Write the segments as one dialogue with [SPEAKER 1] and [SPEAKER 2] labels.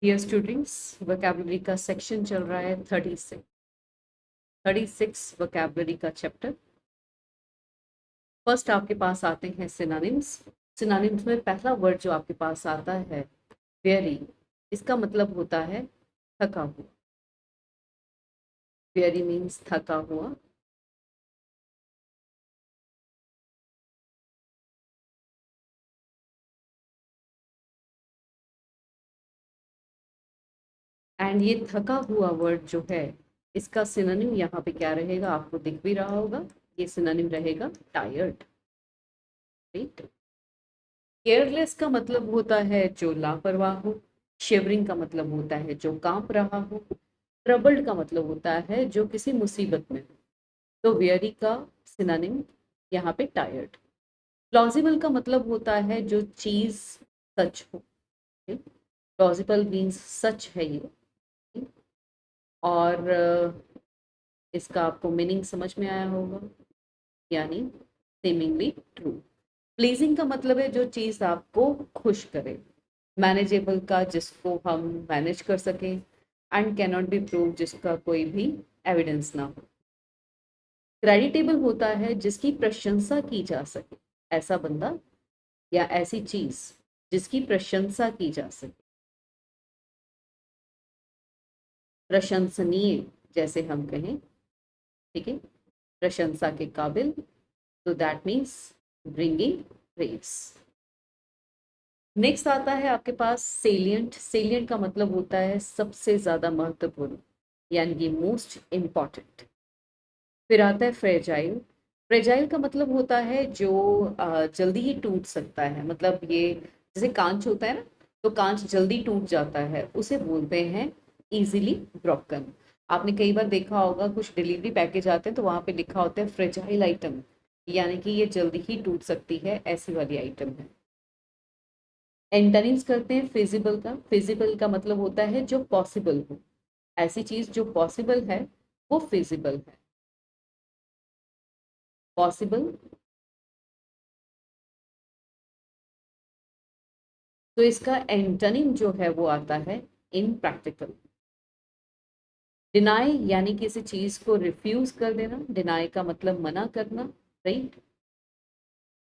[SPEAKER 1] Dear students, vocabulary का section चल रहा है 36 वोकैबुलरी का चैप्टर। फर्स्ट आपके पास आते हैं सिनोनिम्स। सिनोनिम्स में पहला वर्ड जो आपके पास आता है वेरी, इसका मतलब होता है थका हुआ। वेरी मीन्स थका हुआ। एंड ये थका हुआ वर्ड जो है, इसका सिनोनिम यहाँ पे क्या रहेगा, आपको दिख भी रहा होगा। ये सिनोनिम रहेगा टायर्ड। राइट। केयरलेस का मतलब होता है जो लापरवाह हो। शिवरिंग का मतलब होता है जो कांप रहा हो। ट्रबल्ड का मतलब होता है जो किसी मुसीबत में हो। तो वेरी का सिनोनिम यहाँ पे टायर्ड। प्लॉजिबल का मतलब होता है जो चीज सच हो। प्लॉजिबल मीन्स सच है ये। और इसका आपको मीनिंग समझ में आया होगा, यानी सेमिंगली ट्रू। प्लीजिंग का मतलब है जो चीज आपको खुश करे। मैनेजेबल का जिसको हम मैनेज कर सकें। एंड कैनॉट बी प्रूव जिसका कोई भी एविडेंस ना हो। क्रेडिटेबल होता है जिसकी प्रशंसा की जा सके। ऐसा बंदा या ऐसी चीज जिसकी प्रशंसा की जा सके। प्रशंसनीय जैसे हम कहें, ठीक है, प्रशंसा के काबिल, तो that means bringing praise. Next आता है आपके पास सेलियंट। सेलियंट का मतलब होता है सबसे ज्यादा महत्वपूर्ण, यानी कि मोस्ट इम्पॉर्टेंट। फिर आता है फ्रेजाइल। फ्रेजाइल का मतलब होता है जो जल्दी ही टूट सकता है। मतलब ये जैसे कांच होता है ना, तो कांच जल्दी टूट जाता है, उसे बोलते हैं इजीली ब्रोकन। आपने कई बार देखा होगा कुछ डिलीवरी पैकेज आते हैं तो वहां पे लिखा होता है फ्रेजाइल आइटम, यानी कि ये जल्दी ही टूट सकती है, ऐसी वाली आइटम है। एंटोनिम्स करते हैं फिजिबल का। फिजिबल का मतलब होता है जो पॉसिबल हो। ऐसी चीज जो पॉसिबल है वो फिजिबल है। पॉसिबल, तो इसका एंटोनिम जो है वो आता है इनप्रैक्टिकल। डिनाई यानी किसी चीज को रिफ्यूज कर देना। डिनाई का मतलब मना करना। राइट,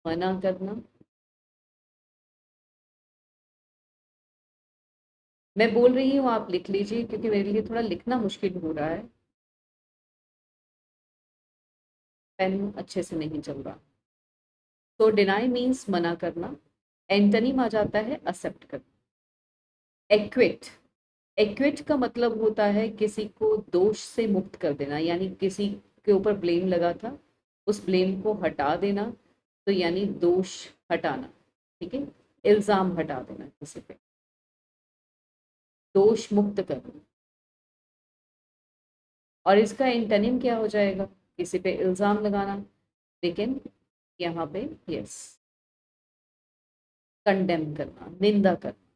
[SPEAKER 1] मना करना। मैं बोल रही हूँ, आप लिख लीजिए क्योंकि मेरे लिए थोड़ा लिखना मुश्किल हो रहा है, पेन अच्छे से नहीं चल रहा। तो डिनाई मीन्स मना करना। एंटोनिम आ जाता है एक्सेप्ट करना। एक्विट। एक्विट का मतलब होता है किसी को दोष से मुक्त कर देना, यानी किसी के ऊपर ब्लेम लगा था, उस ब्लेम को हटा देना, तो यानी दोष हटाना। ठीक है, इल्जाम हटा देना किसी पे, दोष मुक्त करना। और इसका एंटोनिम क्या हो जाएगा, किसी पे इल्जाम लगाना, लेकिन यहाँ पे यस, कंडेम करना, निंदा करना,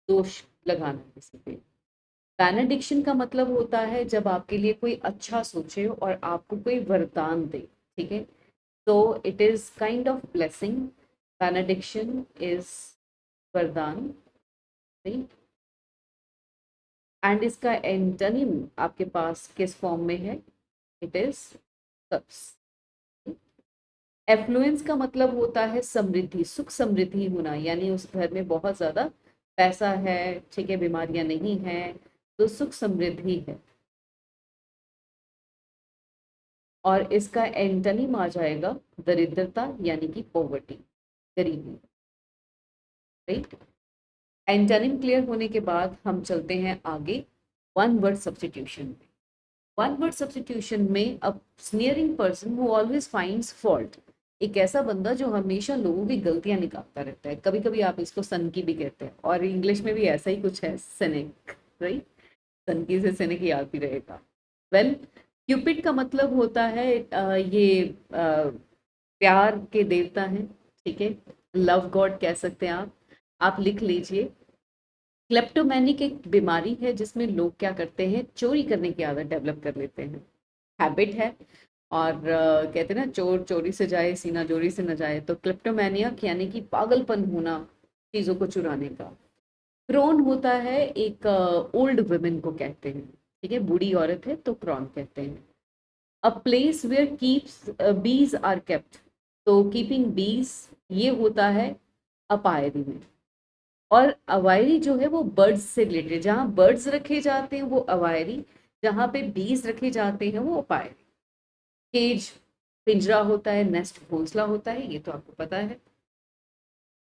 [SPEAKER 1] दोष लगाना किसी पे। बेनेडिक्शन का मतलब होता है जब आपके लिए कोई अच्छा सोचे और आपको कोई वरदान दे। ठीक है, तो it is kind of blessing. Benediction is वरदान। राइट। एंड इसका एंटोनिम आपके पास किस फॉर्म में है, इट इज कर्स। एफ्लुएंस का मतलब होता है समृद्धि, सुख समृद्धि होना, यानी उस घर में बहुत ज्यादा पैसा है, ठीक है, बीमारियां नहीं है, तो सुख समृद्धि है। और इसका एंटोनिम आ जाएगा दरिद्रता, यानी कि पॉवर्टी, गरीबी। राइट। एंटोनिम क्लियर होने के बाद हम चलते हैं आगे वन वर्ड सब्स्टिट्यूशन में। वन वर्ड सब्स्टिट्यूशन में अब sneering person who always finds fault, एक ऐसा बंदा जो हमेशा लोगों की गलतियां निकालता रहता है। कभी कभी आप इसको सनकी भी कहते हैं, और इंग्लिश में भी ऐसा ही कुछ है, सेनेक। राइट, सनकी से सेनेक याद भी रहेगा। वेल, क्यूपिड का मतलब होता है ये प्यार के देवता हैं। ठीक है, लव गॉड कह सकते हैं आप लिख लीजिए। क्लेप्टोमैनिक एक बीमारी है जिसमें लोग क्या करते हैं, चोरी करने की आदत डेवलप कर लेते हैं, हैबिट है। और कहते हैं ना, चोर चोरी से जाए सीना चोरी से न जाए। तो क्लेप्टोमैनियक यानी कि पागलपन होना चीजों को चुराने का। क्रोन होता है एक ओल्ड वुमेन को कहते हैं, ठीक है, बूढ़ी औरत है तो क्रोन कहते हैं। A place where keeps bees are kept, तो कीपिंग बीज ये होता है अपायरी में। और अवायरी जो है वो बर्ड्स से रिलेटेड, जहाँ बर्ड्स रखे जाते हैं वो अवायरी, जहाँ पे बीज रखे जाते हैं वो अपायरी। केज पिंजरा होता है, नेस्ट घोंसला होता है, ये तो आपको पता है।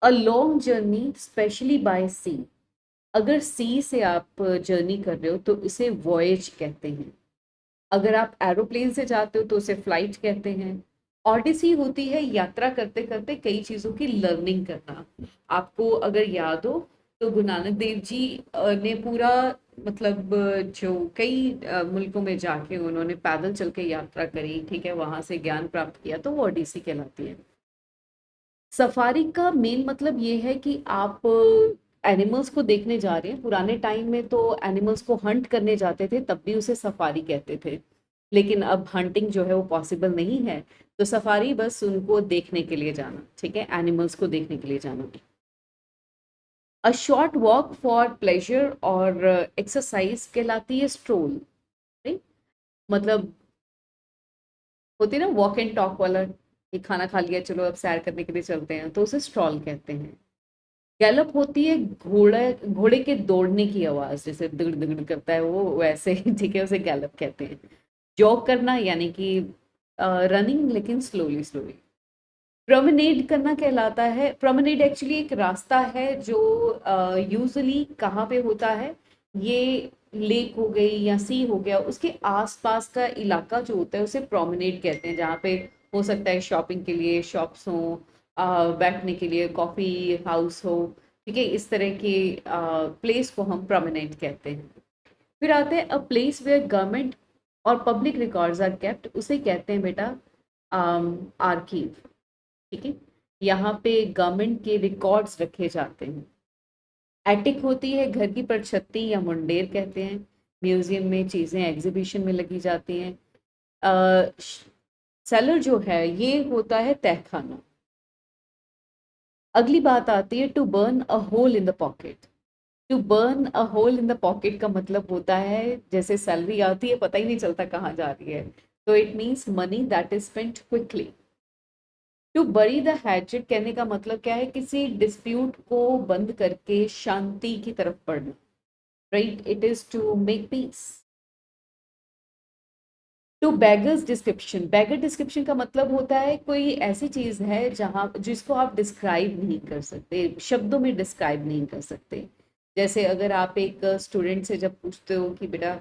[SPEAKER 1] A long journey specially by sea, अगर सी से आप जर्नी कर रहे हो तो इसे वॉयज कहते हैं। अगर आप एरोप्लेन से जाते हो तो उसे फ्लाइट कहते हैं। ऑडिसी होती है यात्रा करते करते कई चीज़ों की लर्निंग करना। आपको अगर याद हो तो गुरु नानक देव जी ने पूरा मतलब जो कई मुल्कों में जाके उन्होंने पैदल चल के यात्रा करी, ठीक है, वहां से ज्ञान प्राप्त किया, तो वो ओडिसी कहलाती है। सफारी का मेन मतलब ये है कि आप एनिमल्स को देखने जा रहे हैं। पुराने टाइम में तो एनिमल्स को हंट करने जाते थे, तब भी उसे सफारी कहते थे, लेकिन अब हंटिंग जो है वो पॉसिबल नहीं है, तो सफारी बस उनको देखने के लिए जाना, ठीक है, एनिमल्स को देखने के लिए जाना। A short walk for pleasure और एक्सरसाइज कहलाती है स्ट्रोल, राइट। मतलब होती है ना वॉक एंड टॉक वाला, कि खाना खा लिया चलो अब सैर करने के लिए चलते हैं, तो उसे स्ट्रॉल कहते हैं। गैलप होती है घोड़े घोड़े के दौड़ने की आवाज, जैसे दगड़ दगड़ करता है वो वैसे ही, ठीक है, उसे गैलप कहते हैं। जॉग करना यानी कि रनिंग, लेकिन स्लोली स्लोली। प्रोमेनेड करना कहलाता है, प्रोमेनेड एक्चुअली एक रास्ता है जो यूजुअली कहाँ पे होता है, ये लेक हो गई या सी हो गया, उसके आसपास का इलाका जो होता है उसे प्रोमेनेड कहते हैं, जहाँ पे हो सकता है शॉपिंग के लिए शॉप्स हो, बैठने के लिए कॉफी हाउस हो, ठीक है, इस तरह के प्लेस को हम प्रोमेनेड कहते हैं। फिर आते हैं अ प्लेस वेयर गवर्नमेंट और पब्लिक रिकॉर्ड्स आर केप्ट, उसे कहते हैं बेटा आर्कीव, ठीक है, यहाँ पे गवर्नमेंट के रिकॉर्ड्स रखे जाते हैं। एटिक होती है घर की परछत्ती या मुंडेर कहते हैं, म्यूजियम में चीजें एग्जीबिशन में लगी जाती हैं। सेलर जो है ये होता है तहखाना। अगली बात आती है to burn a hole in the pocket. To burn a hole in the pocket का मतलब होता है जैसे सैलरी आती है पता ही नहीं चलता कहाँ जा रही है, तो it means money that is spent quickly. To bury the hatchet कहने का मतलब क्या है, किसी डिस्प्यूट को बंद करके शांति की तरफ बढ़ना, right, it is to make peace. To beggars description, beggar description का मतलब होता है कोई ऐसी चीज है जहां जिसको आप डिस्क्राइब नहीं कर सकते, शब्दों में डिस्क्राइब नहीं कर सकते। जैसे अगर आप एक स्टूडेंट से जब पूछते हो कि बेटा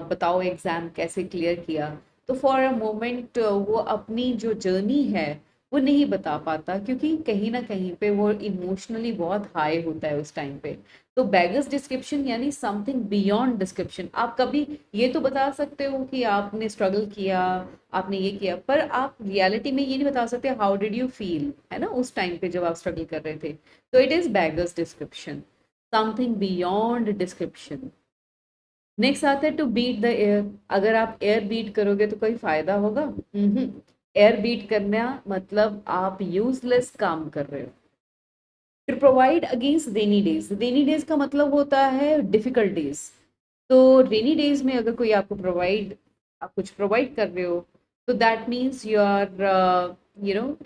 [SPEAKER 1] बताओ एग्जाम कैसे क्लियर किया, तो फॉर अ मोमेंट वो अपनी जो जर्नी है वो नहीं बता पाता, क्योंकि कहीं ना कहीं पे वो इमोशनली बहुत हाई होता है उस टाइम पे। तो बैगर्स डिस्क्रिप्शन यानी समथिंग बियॉन्ड डिस्क्रिप्शन। आप कभी ये तो बता सकते हो कि आपने स्ट्रगल किया, आपने ये किया, पर आप रियलिटी में ये नहीं बता सकते हाउ डिड यू फील, है ना, उस टाइम पे जब आप स्ट्रगल कर रहे थे। तो it is beggars description, something beyond description. Next आता है टू बीट द एयर। अगर आप एयर बीट करोगे तो कोई फायदा होगा? एयर बीट करना मतलब आप यूजलेस काम कर रहे हो। To provide against rainy days, rainy days का मतलब होता है डिफिकल्ट डेज। तो रेनी डेज में अगर कोई आपको प्रोवाइड, आप कुछ प्रोवाइड कर रहे हो, तो that means you are you know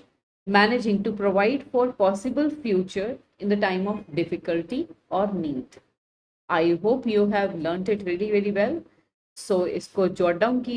[SPEAKER 1] managing to provide for possible future in the time of difficulty और need. I hope you have learn it really very well. So इसको जॉट डाउन की